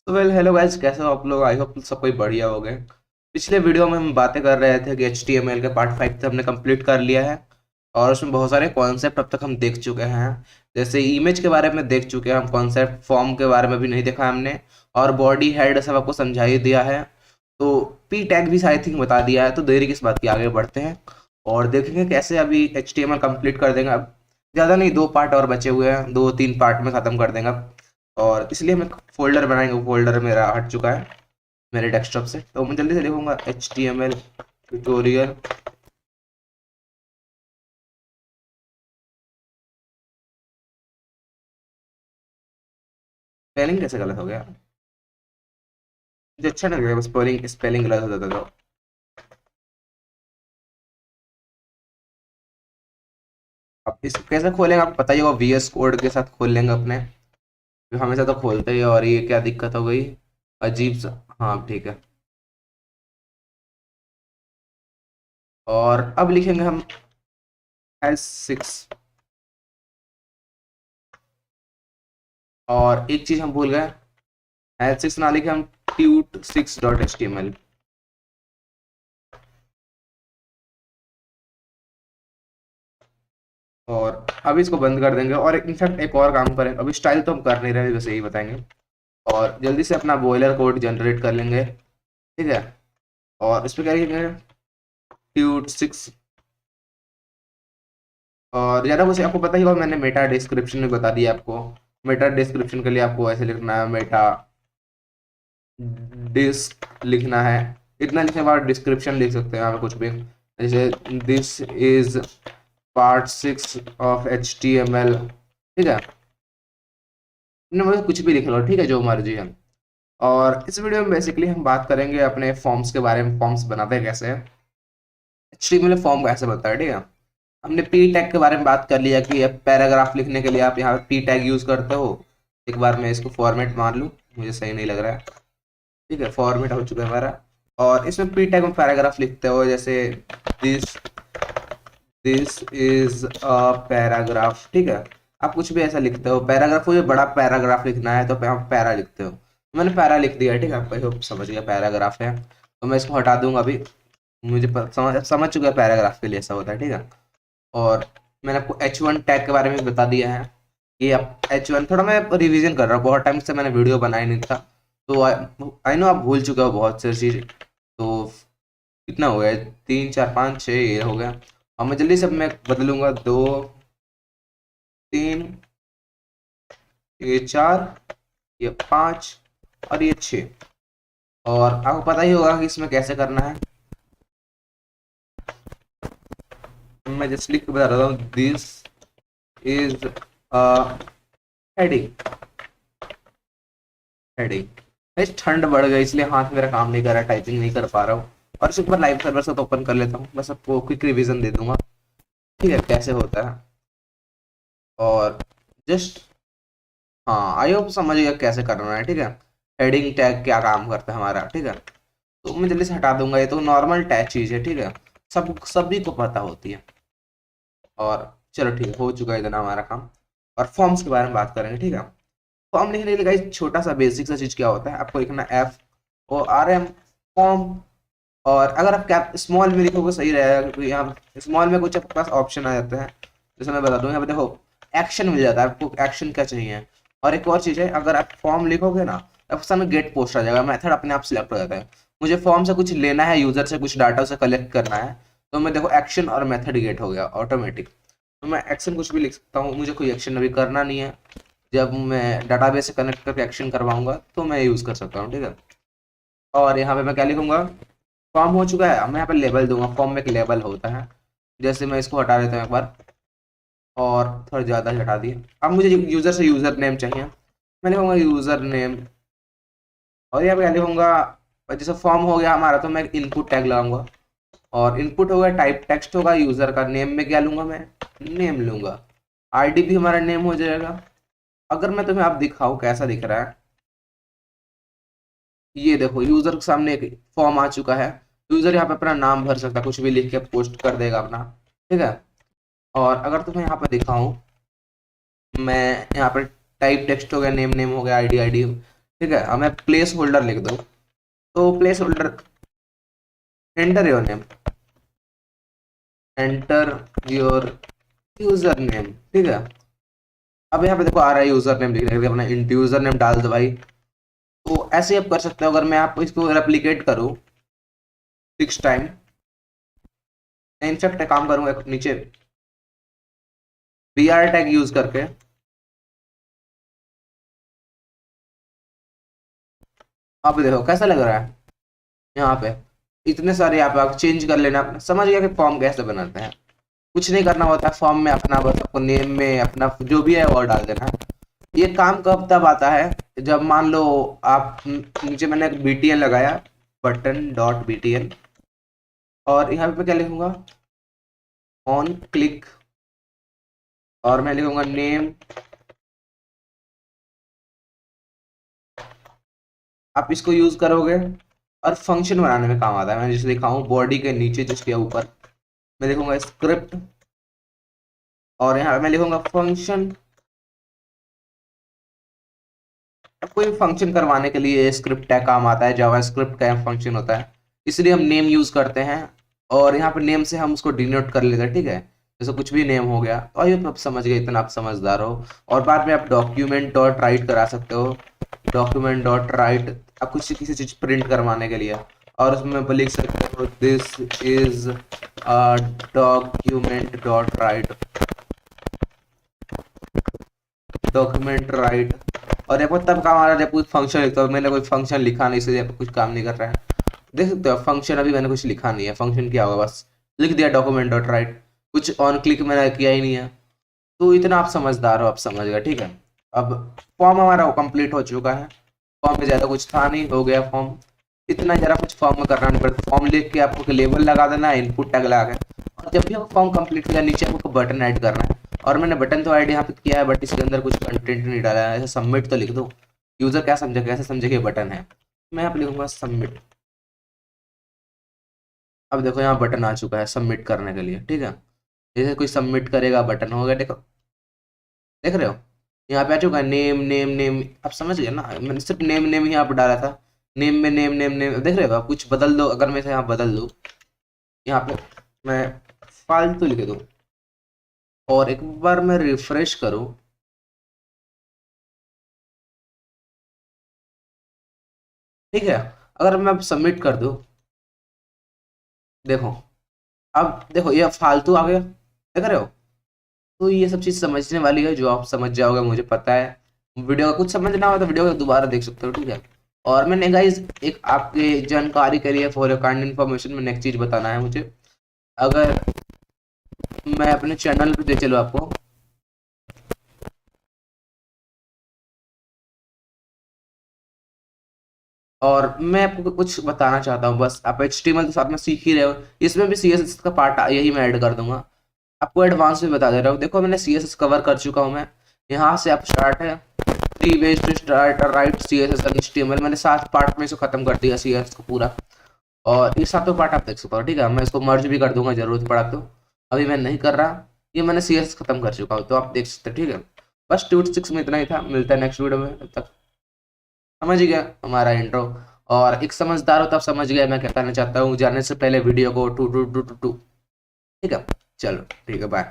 तो hello guys, कैसे हो आप लोग? आई होप सब कोई बढ़िया हो गए। पिछले वीडियो में हम बातें कर रहे थे कि HTML के पार्ट 5 थे, हमने कंप्लीट कर लिया है। और उसमें बहुत सारे कॉन्सेप्ट अब तक हम देख चुके हैं। जैसे इमेज के बारे में देख चुके हैं हम, कॉन्सेप्ट फॉर्म के बारे में भी नहीं देखा हमने। और बॉडी हेड सब आपको समझा ही दिया है। तो पी टैग भी आई थिंक बता दिया है। तो देरी किस बात की, आगे बढ़ते हैं और देखेंगे कैसे अभी HTML कंप्लीट कर देंगे। अब ज़्यादा नहीं, 2 पार्ट और बचे हुए हैं, 2-3 पार्ट में ख़त्म कर देंगे अब। और इसलिए हम एक फोल्डर बनाएंगे। वो फोल्डर मेरा हट चुका है मेरे डेस्कटॉप से, तो मैं जल्दी से लिखूंगा HTML ट्यूटोरियल। स्पेलिंग कैसे गलत हो गया? मुझे अच्छा नहीं लगा स्पेलिंग स्पेलिंग गलत हो जाता तो। अब इस कैसे खोलेंगे आपको पता ही होगा, VS कोड के साथ खोल लेंगे अपने। फिर हमेशा तो खोलते ही, और ये क्या दिक्कत हो गई? अजीब सा। हाँ ठीक है। और अब लिखेंगे हम S6। और एक चीज हम भूल गए, S6 ना लिखे हम tut6.html। और अब इसको बंद कर देंगे। और इनफैक्ट एक और काम करेंगे, अभी स्टाइल तो हम कर नहीं रहे, बस यही बताएंगे। और जल्दी से अपना बॉयलर कोड जनरेट कर लेंगे, ठीक है। और इस पर क्या लिखेंगे? tut6। और ज़्यादा कुछ आपको पता ही होगा, मैंने मेटा डिस्क्रिप्शन में बता दिया आपको। मेटा डिस्क्रिप्शन के लिए आपको ऐसे लिखना है, मेटा डिस्क लिखना है। इतना लिखने के बाद डिस्क्रिप्शन लिख सकते हैं यहाँ पे कुछ भी, जैसे this is part 6 of HTML, ठीक है। मुझे कुछ भी लिख लो, ठीक है, जो मर्जी है। और इस वीडियो में बेसिकली हम बात करेंगे अपने फॉर्म्स के बारे में, फॉर्म्स बनाते हैं कैसे, HTML फॉर्म कैसे बनता है, ठीक है। हमने पी टैग के बारे में बात कर लिया कि पैराग्राफ लिखने के लिए आप यहाँ पे पी टैग यूज करते हो। एक बार मैं इसको फॉर्मेट मान लूँ, मुझे सही नहीं लग रहा है। ठीक है, फॉर्मेट हो चुका है हमारा। और इसमें पी टैग में पैराग्राफ लिखते हो, जैसे this this is a paragraph, ठीक है। आप कुछ भी ऐसा लिखते हो, पैराग्राफ हो, बड़ा पैराग्राफ लिखना है तो आप पैरा लिखते हो। मैंने पैरा लिख दिया है, ठीक है। आप होप समझ गया पैराग्राफ है। तो मैं इसको हटा दूंगा अभी। मुझे समझ चुका है पैराग्राफ के लिए ऐसा होता है, ठीक है। और मैंने आपको H1 टैग के बारे में बता दिया है कि आप H1, थोड़ा मैं रिवीजन कर रहा हूँ, बहुत टाइम से मैंने वीडियो बनाया नहीं था। तो आई नो आप भूल चुके हो बहुत सारी चीज़। तो कितना हो गया? 3 4 5 6 ये हो गया। और मैं जल्दी से मैं बदलूंगा, 2 3, ये 4, ये 5 और ये 6। और आपको पता ही होगा कि इसमें कैसे करना है। मैं जस्ट लिख के बता रहा हूँ, दिस इज हेडिंग। हेडिंग। ठंड बढ़ गई इसलिए हाथ मेरा काम नहीं कर रहा, टाइपिंग नहीं कर पा रहा हूँ। और इसके ऊपर लाइव सर्वर से तो ओपन कर लेता हूँ, बस आपको क्विक रिवीजन दे दूंगा, ठीक है, कैसे होता है। और जस्ट, हाँ आई होप समझ गया कैसे करना है, ठीक है। हेडिंग टैग क्या काम करता है हमारा, ठीक है। तो मैं जल्दी से हटा दूंगा, ये तो नॉर्मल टैग चीज है, ठीक है। सभी को पता होती है। और चलो ठीक है, हो चुका है इतना हमारा काम। और फॉर्म्स के बारे में बात करेंगे, ठीक है। फॉर्म लिखने के लिए गाइस छोटा सा बेसिक सा चीज क्या होता है, आपको लिखना FORM, फॉर्म। और अगर आप कैप स्मॉल में लिखोगे सही रहेगा, क्योंकि यहाँ स्मॉल में कुछ आपके पास ऑप्शन आ जाते हैं। जैसे मैं बता दूं, यहाँ पे देखो एक्शन मिल जाता है आपको, एक्शन क्या चाहिए। और एक और चीज है, अगर आप फॉर्म लिखोगे ना, आपके सामने गेट पोस्ट आ जाएगा, मेथड अपने आप सिलेक्ट हो जाता है। मुझे फॉर्म से कुछ लेना है, यूजर से कुछ डाटा उसे कलेक्ट करना है, तो मैं देखो एक्शन और मेथड गेट हो गया ऑटोमेटिक। तो मैं एक्शन कुछ भी लिख सकता हूँ, मुझे कोई एक्शन अभी करना नहीं है। जब मैं डाटाबेस से कनेक्ट करके एक्शन करवाऊंगा तो मैं यूज कर सकता हूँ, ठीक है। और यहाँ पे मैं क्या लिखूंगा? फॉर्म हो चुका है, अब मैं यहाँ पे लेबल दूंगा। फॉर्म में एक लेबल होता है, जैसे मैं इसको हटा देता हूँ एक बार, और थोड़ा ज़्यादा ही हटा दिए। अब मुझे यूज़र से यूज़र नेम चाहिए, मैं लिखूंगा यूज़र नेम। और यहाँ पे क्या लिखूंगा? जैसे फॉर्म हो गया हमारा, तो मैं इनपुट टैग लगाऊंगा। और इनपुट होगा, टाइप टेक्स्ट होगा, यूज़र का नेम में क्या लूंगा? मैं नेम लूंगा। ID भी हमारा नेम हो जाएगा। अगर मैं तुम्हें आप दिखाऊँ कैसा दिख रहा है, ये देखो यूजर के सामने एक फॉर्म आ चुका है। यूजर यहाँ पे अपना नाम भर सकता है, कुछ भी लिख के पोस्ट कर देगा अपना, ठीक है। और अगर तुम्हें यहाँ पे दिखाऊं, मैं यहाँ पे टाइप टेक्स्ट हो गया, नेम नेम हो गया, ID ID, ठीक है, अब मैं प्लेस होल्डर लिख दूँ, तो place holder, enter your name, enter your user name. ठीक है, अब यहाँ पे देखो आ रहा है यूजर नेम लिखने के लिए, अपना इंट यूजर नेम डाल दो भाई। तो ऐसे ही आप कर सकते हो। अगर मैं आपको इसको रेप्लिकेट करूँ 6 टाइम, इनफेक्ट काम करूंगा नीचे br टैग यूज करके, अब देखो कैसा लग रहा है। यहाँ पे इतने सारे आप चेंज कर लेना। समझ गया कि फॉर्म कैसे बनाते हैं। कुछ नहीं करना होता फॉर्म में, अपना बस आपको नेम में अपना जो भी है वो डाल देना है। ये काम कब तब आता है जब मान लो आप नीचे मैंने एक btn लगाया, बटन डॉट btn, और यहाँ पे क्या लिखूंगा, ऑन क्लिक, और मैं लिखूंगा नेम। आप इसको यूज करोगे और फंक्शन बनाने में काम आता है। मैं जैसे लिखा हूँ बॉडी के नीचे जिसके ऊपर मैं लिखूंगा स्क्रिप्ट, और यहाँ मैं लिखूंगा फंक्शन। कोई फंक्शन करवाने के लिए स्क्रिप्ट टैग काम आता है, जावा स्क्रिप्ट का फंक्शन होता है, इसलिए हम नेम यूज करते हैं। और यहाँ पे नेम से हम उसको डिनोट कर लेते हैं। ठीक है, जैसे कुछ भी नेम हो गया, तो आइए आप समझ गए, इतना आप समझदार हो। और बाद में आप डॉक्यूमेंट डॉट राइट करा सकते हो, डॉक्यूमेंट डॉट राइट, आप कुछ किसी चीज प्रिंट करवाने के लिए, और उसमें आप लिख सकते हो this is a document dot right, document right. और यहाँ पर तब काम आ रहा है जब कोई फंक्शन लिखता है। मैंने कोई फंक्शन लिखा नहीं, इसलिए कुछ काम नहीं कर रहा है। देख सकते हो फंक्शन, अभी मैंने कुछ लिखा नहीं है, फंक्शन क्या होगा, बस लिख दिया डॉक्यूमेंट डॉट राइट, कुछ ऑन क्लिक मैंने किया ही नहीं है। तो इतना आप समझदार हो, आप समझ गए। ठीक है, अब फॉर्म हमारा कंप्लीट हो चुका है। फॉर्म में ज़्यादा कुछ था नहीं, हो गया फॉर्म। इतना ज़रा कुछ फॉर्म में करना नहीं पड़ता। फॉर्म लिख के आपको लेबल लगा देना है, इनपुट टैग लगा के, और जब भी आपको फॉर्म कंप्लीट किया नीचे आपको बटन ऐड करना है। और मैंने बटन तो ऐड यहाँ पे किया है, बट इसके अंदर कुछ कंटेंट नहीं डाला है। ऐसे सबमिट तो लिख दो, यूजर क्या समझे, कैसे समझे कि बटन है। मैं यहाँ पे लिखूंगा सबमिट। अब देखो यहाँ बटन आ चुका है सबमिट करने के लिए। ठीक है, जैसे कोई सबमिट करेगा बटन हो गया, देखो देख रहे हो यहाँ पे आ चुका है नेम नेम नेम। आप समझ गए ना, मैंने सिर्फ नेम नेम ही यहाँ पे डाला था। नेम में नेम नेम नेम, देख रहे हो आप, कुछ बदल दो। अगर मैं इसे यहाँ बदल दूँ, यहाँ पे मैं फालतू लिख दूँ, और एक बार मैं रिफ्रेश करूँ, ठीक है, अगर मैं सबमिट कर दूँ, देखो अब देखो ये फालतू आ गया, देख रहे हो। तो ये सब चीज़ समझने वाली है, जो आप समझ जाओगे मुझे पता है। वीडियो का कुछ समझना हो तो वीडियो को दोबारा देख सकते हो। ठीक है, और मैंने गाइज एक आपके जानकारी के लिए फॉर योर काइंड इन्फॉर्मेशन मैंने एक चीज़ बताना है मुझे। अगर मैं अपने चैनल पे दे चलो आपको, और मैं आपको कुछ बताना चाहता हूँ। बस आप HTML तो साथ में सीख ही रहे हो, इसमें भी CSS का पार्ट यही मैं ऐड कर दूंगा। आपको एडवांस में बता दे रहा हूँ। देखो मैंने CSS कवर कर चुका हूँ मैं। यहाँ से आप स्टार्ट है 3 ways to start or write CSS and HTML, मैंने 7 पार्ट में इसको खत्म कर दिया CSS को पूरा। और ये सातों पार्ट आप देख सकते हो। ठीक है, मैं इसको मर्ज भी कर दूंगा जरूरत पड़ा तो, अभी मैं नहीं कर रहा। ये मैंने CSS खत्म कर चुका हूँ, तो आप देख सकते हो। ठीक है, बस ट्यूट 6 में इतना ही था। मिलता है नेक्स्ट वीडियो में, तब तक समझ गया हमारा इंट्रो। और एक समझदार हो तब समझ गया मैं क्या कहना चाहता हूँ। जाने से पहले वीडियो को टू टू टू टू टू। ठीक है, चलो ठीक है, बाय।